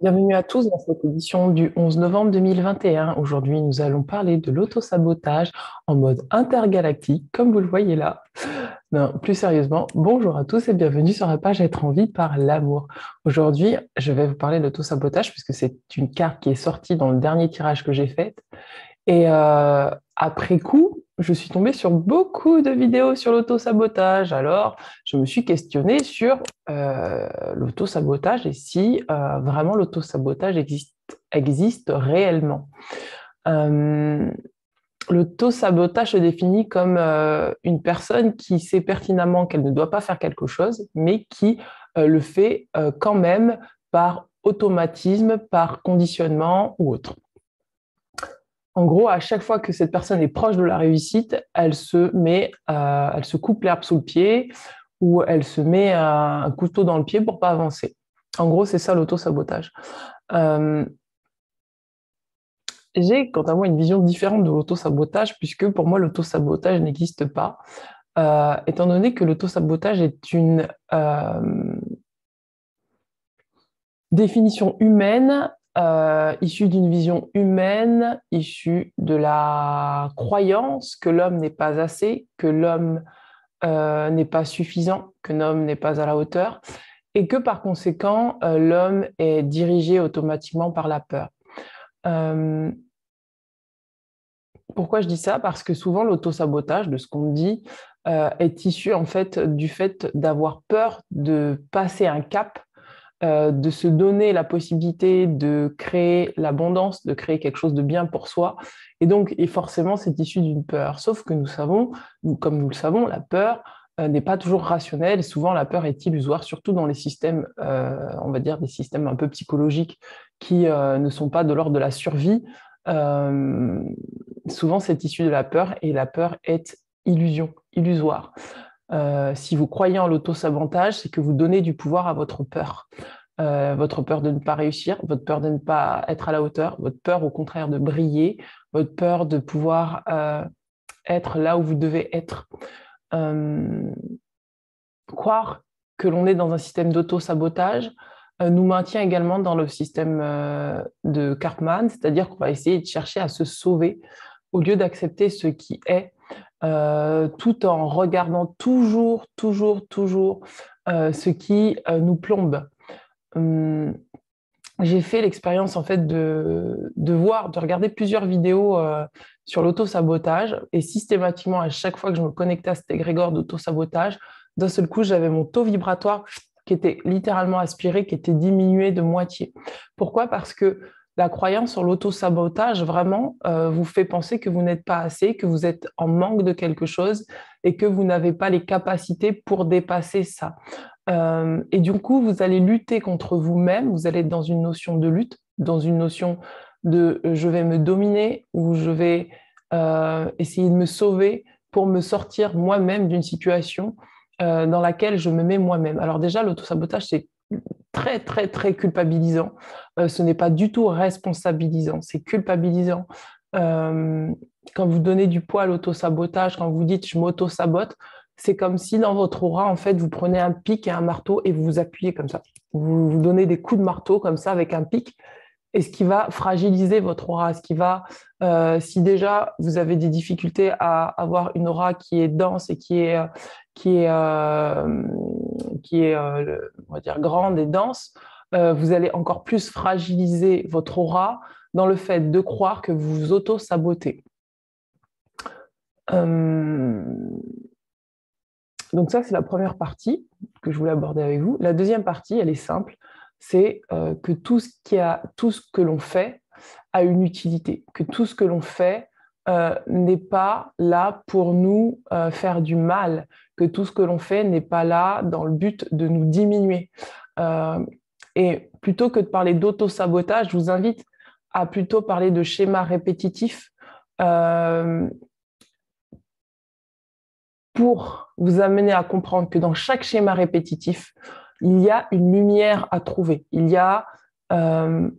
Bienvenue à tous dans cette édition du 11 novembre 2021. Aujourd'hui, nous allons parler de l'autosabotage en mode intergalactique, comme vous le voyez là. Non, plus sérieusement, bonjour à tous et bienvenue sur la page Être en vie par l'amour. Aujourd'hui, je vais vous parler de l'autosabotage puisque c'est une carte qui est sortie dans le dernier tirage que j'ai fait. Et après coup, je suis tombée sur beaucoup de vidéos sur l'autosabotage. Alors, je me suis questionnée sur l'autosabotage et si vraiment l'autosabotage existe réellement. Euh, L'autosabotage se définit comme une personne qui sait pertinemment qu'elle ne doit pas faire quelque chose, mais qui le fait quand même par automatisme, par conditionnement ou autre. En gros, à chaque fois que cette personne est proche de la réussite, elle se coupe l'herbe sous le pied ou elle se met un couteau dans le pied pour pas avancer. En gros, c'est ça l'auto-sabotage. Euh, j'ai, quant à moi, une vision différente de l'auto-sabotage, puisque pour moi, l'auto-sabotage n'existe pas, étant donné que l'auto-sabotage est une définition humaine, issue d'une vision humaine, issue de la croyance que l'homme n'est pas assez, que l'homme n'est pas suffisant, que l'homme n'est pas à la hauteur, et que par conséquent, l'homme est dirigé automatiquement par la peur. Euh, Pourquoi je dis ça? Parce que souvent, l'autosabotage, de ce qu'on me dit, est issu en fait du fait d'avoir peur de passer un cap, de se donner la possibilité de créer l'abondance, de créer quelque chose de bien pour soi. Et donc, et forcément, c'est issu d'une peur. Sauf que nous savons, comme nous le savons, la peur n'est pas toujours rationnelle. Souvent, la peur est illusoire, surtout dans les systèmes, on va dire, des systèmes un peu psychologiques qui ne sont pas de l'ordre de la survie. Euh, Souvent, c'est issu de la peur et la peur est illusoire. Si vous croyez en l'auto-sabotage, c'est que vous donnez du pouvoir à votre peur de ne pas réussir, votre peur de ne pas être à la hauteur, votre peur au contraire de briller, votre peur de pouvoir être là où vous devez être. Euh, Croire que l'on est dans un système d'auto-sabotage nous maintient également dans le système de Cartman, c'est-à-dire qu'on va essayer de chercher à se sauver au lieu d'accepter ce qui est, tout en regardant toujours ce qui nous plombe. Hum, j'ai fait l'expérience en fait de regarder plusieurs vidéos sur l'auto-sabotage et systématiquement à chaque fois que je me connectais à cet égrégore d'auto-sabotage, d'un seul coup j'avais mon taux vibratoire qui était littéralement aspiré, qui était diminué de moitié. Pourquoi? Parce que la croyance sur l'auto-sabotage vraiment vous fait penser que vous n'êtes pas assez, que vous êtes en manque de quelque chose et que vous n'avez pas les capacités pour dépasser ça. Et du coup, vous allez lutter contre vous-même, vous allez être dans une notion de lutte, dans une notion de je vais me dominer ou je vais essayer de me sauver pour me sortir moi-même d'une situation dans laquelle je me mets moi-même. Alors déjà, l'autosabotage, c'est très culpabilisant. Ce n'est pas du tout responsabilisant, c'est culpabilisant. Euh, Quand vous donnez du poids à l'autosabotage, quand vous dites je m'auto-sabote, c'est comme si dans votre aura, en fait, vous prenez un pic et un marteau et vous vous appuyez comme ça. Vous donnez des coups de marteau comme ça avec un pic et ce qui va fragiliser votre aura, ce qui va, si déjà vous avez des difficultés à avoir une aura qui est dense et qui est, on va dire, grande et dense, vous allez encore plus fragiliser votre aura dans le fait de croire que vous vous auto-sabotez. Euh, donc ça, c'est la première partie que je voulais aborder avec vous. La deuxième partie, elle est simple, c'est que tout ce que l'on fait a une utilité, que tout ce que l'on fait n'est pas là pour nous faire du mal, que tout ce que l'on fait n'est pas là dans le but de nous diminuer. Euh, et plutôt que de parler d'auto-sabotage, je vous invite à plutôt parler de schémas répétitifs euh, pour vous amener à comprendre que dans chaque schéma répétitif, il y a une lumière à trouver, il y a euh,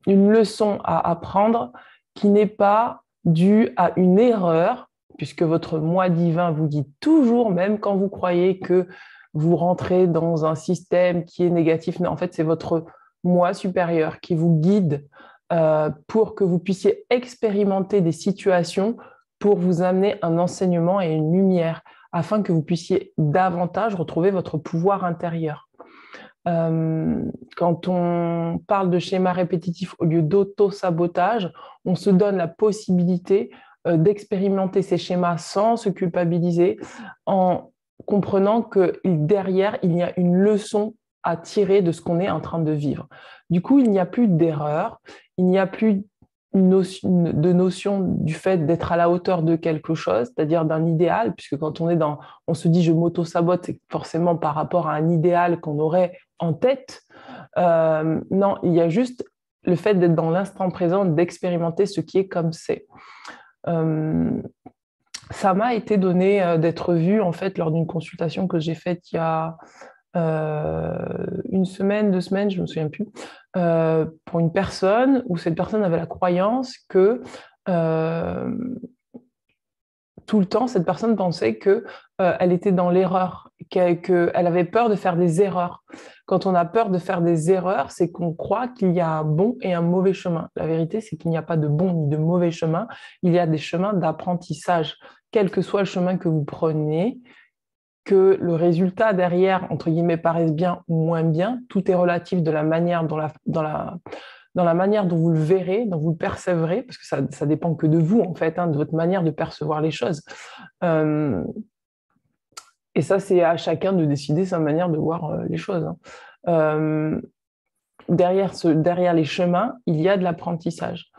une leçon à apprendre qui n'est pas due à une erreur, puisque votre moi divin vous dit toujours, même quand vous croyez que vous rentrez dans un système qui est négatif, non, en fait, c'est votre moi supérieur qui vous guide pour que vous puissiez expérimenter des situations pour vous amener un enseignement et une lumière, afin que vous puissiez davantage retrouver votre pouvoir intérieur. Quand on parle de schéma répétitif au lieu d'auto-sabotage, on se donne la possibilité d'expérimenter ces schémas sans se culpabiliser, en comprenant que derrière, il y a une leçon à tirer de ce qu'on est en train de vivre. Du coup, il n'y a plus d'erreur, il n'y a plus de notion du fait d'être à la hauteur de quelque chose, c'est-à-dire d'un idéal, puisque quand on se dit je m'auto-sabote, c'est forcément par rapport à un idéal qu'on aurait en tête. Non, il y a juste le fait d'être dans l'instant présent, d'expérimenter ce qui est comme c'est. Ça m'a été donné d'être vue en fait lors d'une consultation que j'ai faite il y a une semaine, 2 semaines, je ne me souviens plus, pour une personne où cette personne avait la croyance que tout le temps, cette personne pensait qu'elle était dans l'erreur, qu'elle avait peur de faire des erreurs. Quand on a peur de faire des erreurs, c'est qu'on croit qu'il y a un bon et un mauvais chemin. La vérité, c'est qu'il n'y a pas de bon ni de mauvais chemin. Il y a des chemins d'apprentissage. Quel que soit le chemin que vous prenez, que le résultat derrière, entre guillemets, paraisse bien ou moins bien, tout est relatif de la manière dans la manière dont vous le verrez, dont vous le percevrez, parce que ça dépend que de vous, en fait, de votre manière de percevoir les choses. Et ça, c'est à chacun de décider sa manière de voir les choses. Derrière les chemins, il y a de l'apprentissage.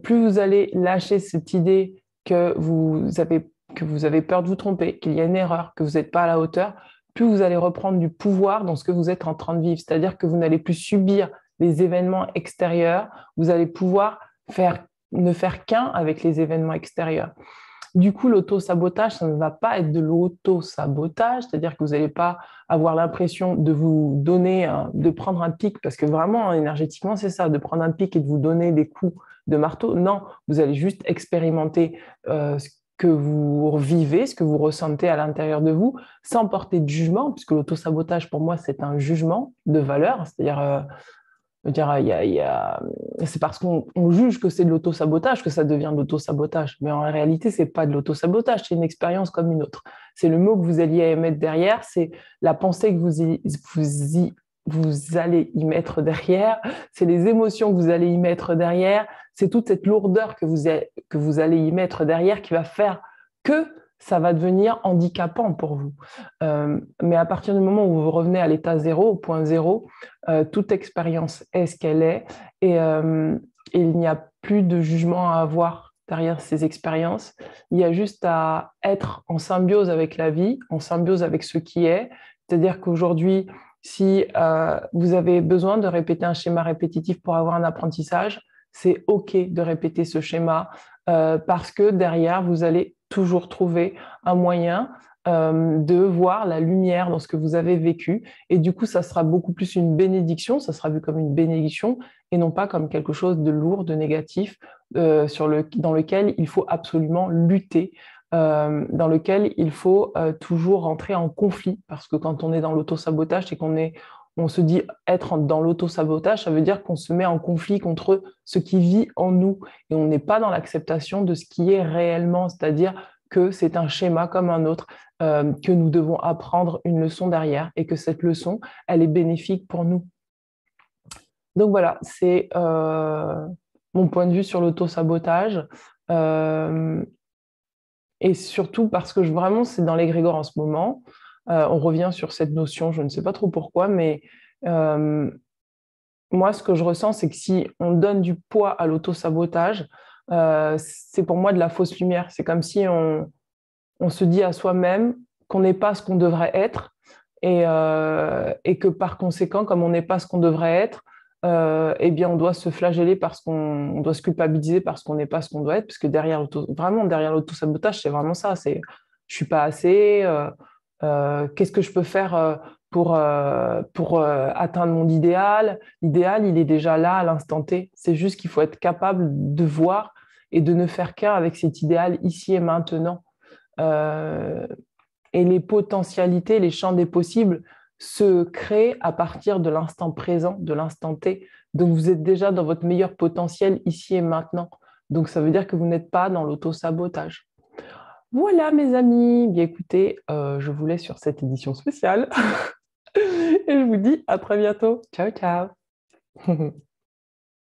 Plus vous allez lâcher cette idée que vous avez peur de vous tromper, qu'il y a une erreur, que vous n'êtes pas à la hauteur, plus vous allez reprendre du pouvoir dans ce que vous êtes en train de vivre. C'est-à-dire que vous n'allez plus subir les événements extérieurs, vous allez pouvoir ne faire qu'un avec les événements extérieurs. Du coup, l'auto-sabotage, ça ne va pas être de l'auto-sabotage, c'est-à-dire que vous n'allez pas avoir l'impression de vous donner, de prendre un pic, parce que vraiment, énergétiquement, c'est ça, de prendre un pic et de vous donner des coups de marteau. Non, vous allez juste expérimenter ce que vous vivez, ce que vous ressentez à l'intérieur de vous, sans porter de jugement, puisque l'auto-sabotage, pour moi, c'est un jugement de valeur, c'est-à-dire c'est parce qu'on juge que c'est de l'auto-sabotage que ça devient de l'auto-sabotage. Mais en réalité, ce n'est pas de l'auto-sabotage, c'est une expérience comme une autre. C'est le mot que vous alliez mettre derrière, c'est la pensée que vous allez y mettre derrière, c'est les émotions que vous allez y mettre derrière, c'est toute cette lourdeur que vous allez y mettre derrière qui va faire que ça va devenir handicapant pour vous. Mais à partir du moment où vous revenez à l'état zéro, au point zéro, toute expérience est ce qu'elle est et il n'y a plus de jugement à avoir derrière ces expériences. Il y a juste à être en symbiose avec la vie, en symbiose avec ce qui est. C'est-à-dire qu'aujourd'hui, si vous avez besoin de répéter un schéma répétitif pour avoir un apprentissage, c'est OK de répéter ce schéma parce que derrière, vous allez toujours trouver un moyen de voir la lumière dans ce que vous avez vécu. Et du coup, ça sera beaucoup plus une bénédiction, ça sera vu comme une bénédiction et non pas comme quelque chose de lourd, de négatif, dans lequel il faut absolument lutter, dans lequel il faut toujours rentrer en conflit. Parce que quand on est dans l'auto-sabotage, c'est on se dit être dans l'auto-sabotage, ça veut dire qu'on se met en conflit contre ce qui vit en nous et on n'est pas dans l'acceptation de ce qui est réellement, c'est-à-dire que c'est un schéma comme un autre, que nous devons apprendre une leçon derrière et que cette leçon, elle est bénéfique pour nous. Donc voilà, c'est mon point de vue sur l'auto-sabotage. Et surtout parce que vraiment, c'est dans l'égrégore en ce moment. On revient sur cette notion, je ne sais pas trop pourquoi, mais moi, ce que je ressens, c'est que si on donne du poids à l'auto-sabotage, c'est pour moi de la fausse lumière. C'est comme si on se dit à soi-même qu'on n'est pas ce qu'on devrait être et que par conséquent, comme on n'est pas ce qu'on devrait être, eh bien, on doit se flageller parce qu'on doit se culpabiliser parce qu'on n'est pas ce qu'on doit être, parce que vraiment derrière l'auto-sabotage, c'est vraiment ça. C'est je suis pas assez. Qu'est-ce que je peux faire pour atteindre mon idéal? L'idéal, il est déjà là à l'instant T. C'est juste qu'il faut être capable de voir et de ne faire qu'un avec cet idéal ici et maintenant. Et les potentialités, les champs des possibles se crée à partir de l'instant présent, de l'instant T. Donc, vous êtes déjà dans votre meilleur potentiel ici et maintenant. Donc, ça veut dire que vous n'êtes pas dans l'auto-sabotage. Voilà, mes amis. Bien, écoutez, je vous laisse sur cette édition spéciale et je vous dis à très bientôt. Ciao, ciao.